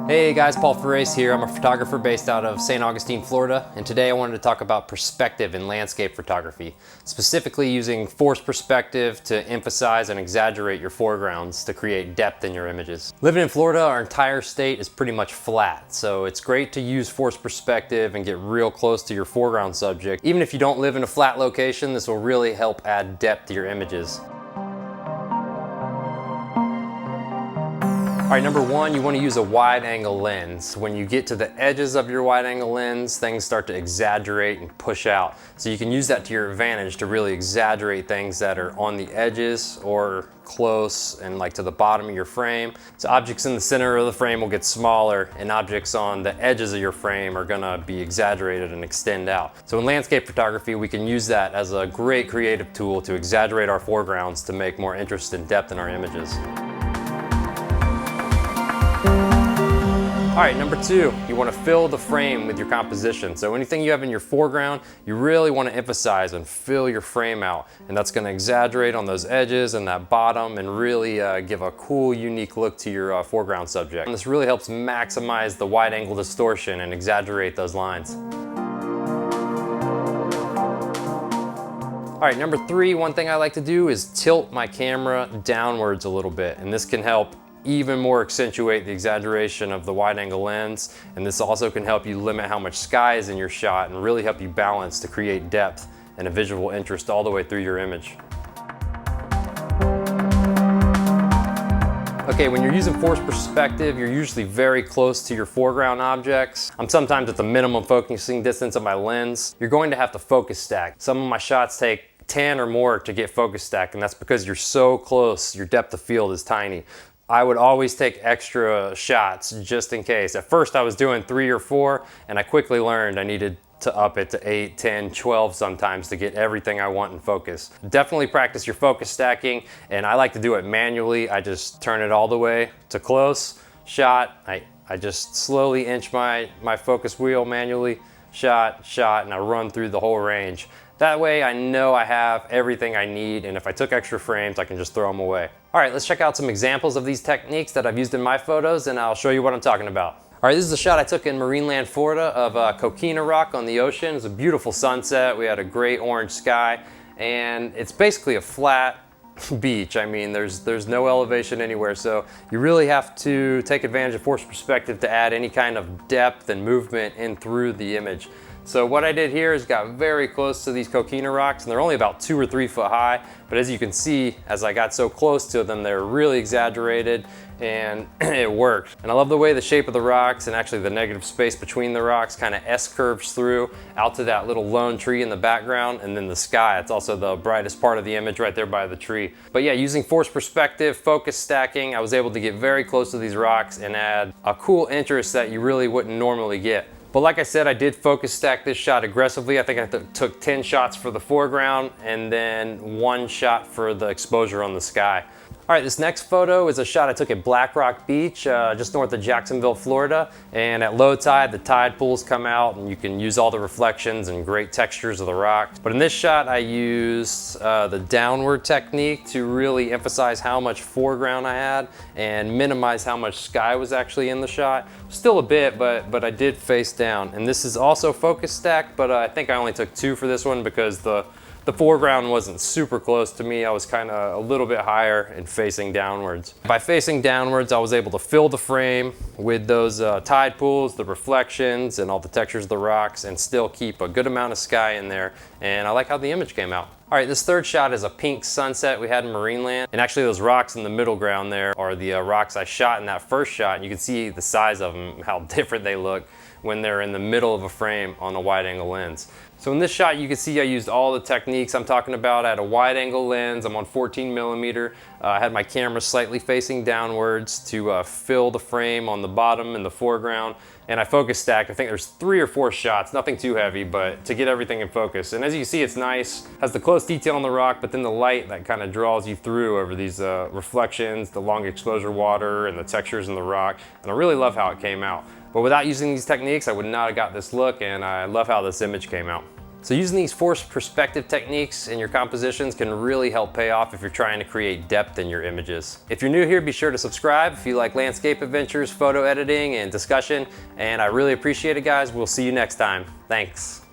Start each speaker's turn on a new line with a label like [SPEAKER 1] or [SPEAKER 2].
[SPEAKER 1] Hey guys, Paul Ferrace here. I'm a photographer based out of St. Augustine, Florida, and today I wanted to talk about perspective in landscape photography, specifically using forced perspective to emphasize and exaggerate your foregrounds to create depth in your images. Living in Florida, our entire state is pretty much flat, so it's great to use forced perspective and get real close to your foreground subject. Even if you don't live in a flat location, this will really help add depth to your images. All right, number one, you want to use a wide angle lens. When you get to the edges of your wide angle lens, things start to exaggerate and push out. So you can use that to your advantage to really exaggerate things that are on the edges or close and like to the bottom of your frame. So objects in the center of the frame will get smaller and objects on the edges of your frame are gonna be exaggerated and extend out. So in landscape photography, we can use that as a great creative tool to exaggerate our foregrounds to make more interest and depth in our images. All right, number two, you want to fill the frame with your composition. So anything you have in your foreground, you really want to emphasize and fill your frame out. And that's going to exaggerate on those edges and that bottom and really give a cool, unique look to your foreground subject. And this really helps maximize the wide angle distortion and exaggerate those lines. All right, number three, one thing I like to do is tilt my camera downwards a little bit. And this can help even more accentuate the exaggeration of the wide angle lens, and this also can help you limit how much sky is in your shot and really help you balance to create depth and a visual interest all the way through your image. Okay, when you're using forced perspective, you're usually very close to your foreground objects. I'm sometimes at the minimum focusing distance of my lens. You're going to have to focus stack. Some of my shots take 10 or more to get focus stacked, and that's because you're so close, your depth of field is tiny. I would always take extra shots just in case. At first I was doing 3 or 4 and I quickly learned I needed to up it to 8, 10, 12 sometimes to get everything I want in focus. Definitely practice your focus stacking, and I like to do it manually. I just turn it all the way to close, shot. I just slowly inch my focus wheel manually, shot, and I run through the whole range. That way I know I have everything I need, and if I took extra frames, I can just throw them away. All right, let's check out some examples of these techniques that I've used in my photos, and I'll show you what I'm talking about. All right, this is a shot I took in Marineland, Florida of Coquina Rock on the ocean. It's a beautiful sunset. We had a great orange sky, and it's basically a flat beach. I mean, there's no elevation anywhere, so you really have to take advantage of forced perspective to add any kind of depth and movement in through the image. So what I did here is got very close to these coquina rocks, and they're only about 2 or 3 foot high, but as you can see, as I got so close to them, they're really exaggerated, and it worked. And I love the way the shape of the rocks and actually the negative space between the rocks kind of S-curves through out to that little lone tree in the background, and then the sky. It's also the brightest part of the image right there by the tree. But yeah, using forced perspective, focus stacking, I was able to get very close to these rocks and add a cool interest that you really wouldn't normally get. But like I said, I did focus stack this shot aggressively. I think I took 10 shots for the foreground and then 1 shot for the exposure on the sky. All right, this next photo is a shot I took at Black Rock Beach, just north of Jacksonville, Florida. And at low tide, the tide pools come out and you can use all the reflections and great textures of the rocks. But in this shot, I used the downward technique to really emphasize how much foreground I had and minimize how much sky was actually in the shot. Still a bit, but I did face down. And this is also focus stacked, but I think I only took 2 for this one because the foreground wasn't super close to me. I was kind of a little bit higher and facing downwards. By facing downwards, I was able to fill the frame with those tide pools, the reflections, and all the textures of the rocks, and still keep a good amount of sky in there. And I like how the image came out. All right, this third shot is a pink sunset we had in Marineland. And actually those rocks in the middle ground there are the rocks I shot in that first shot. And you can see the size of them, how different they look when they're in the middle of a frame on a wide angle lens. So in this shot, you can see I used all the techniques I'm talking about. I had a wide angle lens, I'm on 14 millimeter. I had my camera slightly facing downwards to fill the frame on the bottom and the foreground. And I focus stacked. I think there's 3 or 4 shots, nothing too heavy, but to get everything in focus. And as you can see, it's nice, has the close detail on the rock, but then the light that kind of draws you through over these reflections, the long exposure water and the textures in the rock. And I really love how it came out. But without using these techniques, I would not have got this look, and I love how this image came out. So using these forced perspective techniques in your compositions can really help pay off if you're trying to create depth in your images. If you're new here, be sure to subscribe if you like landscape adventures, photo editing, and discussion. And I really appreciate it, guys. We'll see you next time. Thanks.